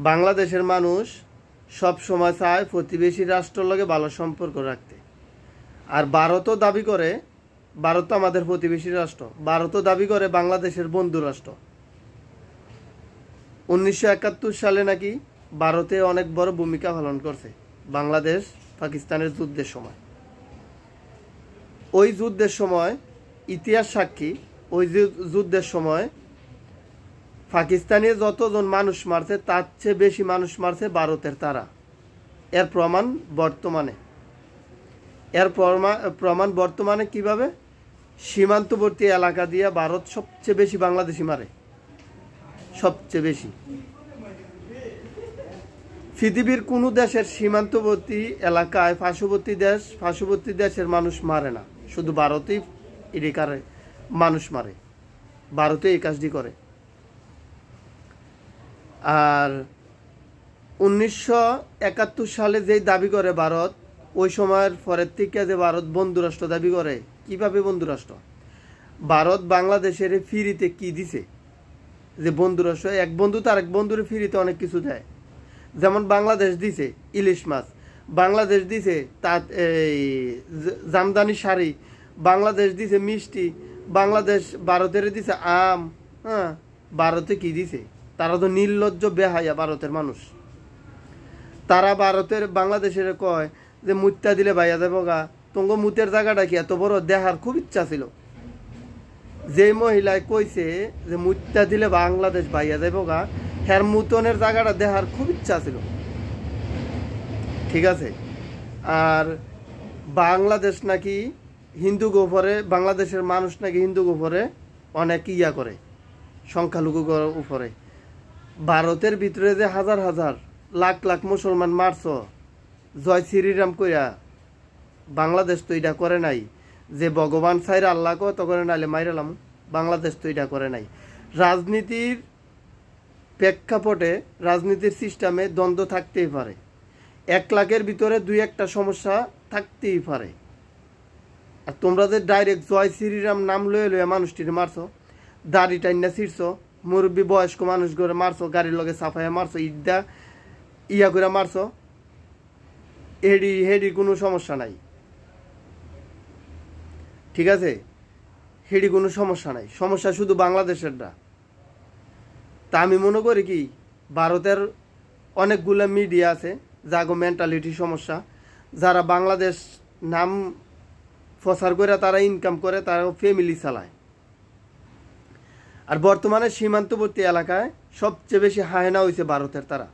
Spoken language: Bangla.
বাংলাদেশের মানুষ সব সময় চায় প্রতিবেশী রাষ্ট্রের লগে ভালো সম্পর্ক রাখতে। আর ভারতও দাবি করে, ভারত তো আমাদের প্রতিবেশী রাষ্ট্র, ভারতও দাবি করে বাংলাদেশের বন্ধু রাষ্ট্র। 1971 সালে নাকি ভারতে অনেক বড় ভূমিকা পালন করছে বাংলাদেশ পাকিস্তানের যুদ্ধের সময়। ওই যুদ্ধের সময় ইতিহাস সাক্ষী, ওই যুদ্ধের সময় পাকিস্তানে যতজন মানুষ মারছে তার চেয়ে বেশি মানুষ মারছে ভারতের তারা। এর প্রমাণ বর্তমানে কিভাবে? সীমান্তবর্তী এলাকা দিয়ে ভারত সবচেয়ে বেশি বাংলাদেশি মারে, সবচেয়ে বেশি। পৃথিবীর কোনো দেশের সীমান্তবর্তী এলাকায় পার্শ্ববর্তী দেশের মানুষ মারে না, শুধু ভারতেই এদিকারে মানুষ মারে, ভারতে এই কাজটি করে। আর 1971 সালে যেই দাবি করে ভারত, ওই সময়ের পরের থেকে যে ভারত বন্ধুরাষ্ট্র দাবি করে। কিভাবে বন্ধুরাষ্ট্র? ভারত বাংলাদেশের ফ্রিতে কি দিছে যে বন্ধুরাষ্ট্র? এক বন্ধু তার এক বন্ধুর ফ্রিতে অনেক কিছু দেয়। যেমন বাংলাদেশ দিছে ইলিশ মাছ, বাংলাদেশ দিছে তার এই জামদানি শাড়ি, বাংলাদেশ দিছে মিষ্টি, বাংলাদেশ ভারতের দিছে আম। হ্যাঁ, ভারতে কি দিছে? তারা তো নির্লজ্জ বেহায়া ভারতের মানুষ। তারা বাংলাদেশের কয় যে মুত্যা দিলে ভাইয়া দেবো গা, তোমার মুতের জায়গাটা কি এত বড়? দেখার খুব ইচ্ছা ছিল। যে মহিলায় কইছে যে মুত্যা দিলে বাংলাদেশ ভাইয়া দেবো গা, হ্যার মুতনের জায়গাটা দেখার খুব ইচ্ছা ছিল। ঠিক আছে। আর বাংলাদেশ নাকি হিন্দু গোপরে, বাংলাদেশের মানুষ নাকি হিন্দু গোপরে অনেক ইয়া করে, সংখ্যালঘু উপরে। ভারতের ভিতরে যে হাজার হাজার লাখ লাখ মুসলমান মারছ, জয় শ্রীরাম কইরা, বাংলাদেশ তো এটা করে নাই। যে ভগবান সাইর আল্লাহ কত করে নাইলে মাইরালাম, বাংলাদেশ তো এটা করে নাই। রাজনীতির প্রেক্ষাপটে, রাজনীতির সিস্টেমে দ্বন্দ্ব থাকতেই পারে, 1 লাখের ভিতরে 2-1টা সমস্যা থাকতেই পারে। আর তোমরা যে ডাইরেক্ট জয় শ্রীরাম নাম লয়ে লয়ে মানুষটির মারছো, দাড়ি টাইনা ছিঁড়ছ, মুরব্বী বয়স্ক মানুষ করে মারছো, গাড়ির লগে সাফাইয়া মারছো, ইডা ইয়া করে মারছো, হেডি কোনো সমস্যা নাই। ঠিক আছে, হেডি কোনো সমস্যা নাই, সমস্যা শুধু বাংলাদেশেরটা। তা আমি মনে করি কি, ভারতের অনেকগুলো মিডিয়া আছে যাগো মেন্টালিটি সমস্যা, যারা বাংলাদেশ নাম প্রচার করে তারা ইনকাম করে, তারা ফ্যামিলি চালায়। আর বর্তমানে সীমান্তবর্তী এলাকায় সবচেয়ে বেশি হায়না হয়েছে ভারতের তারা।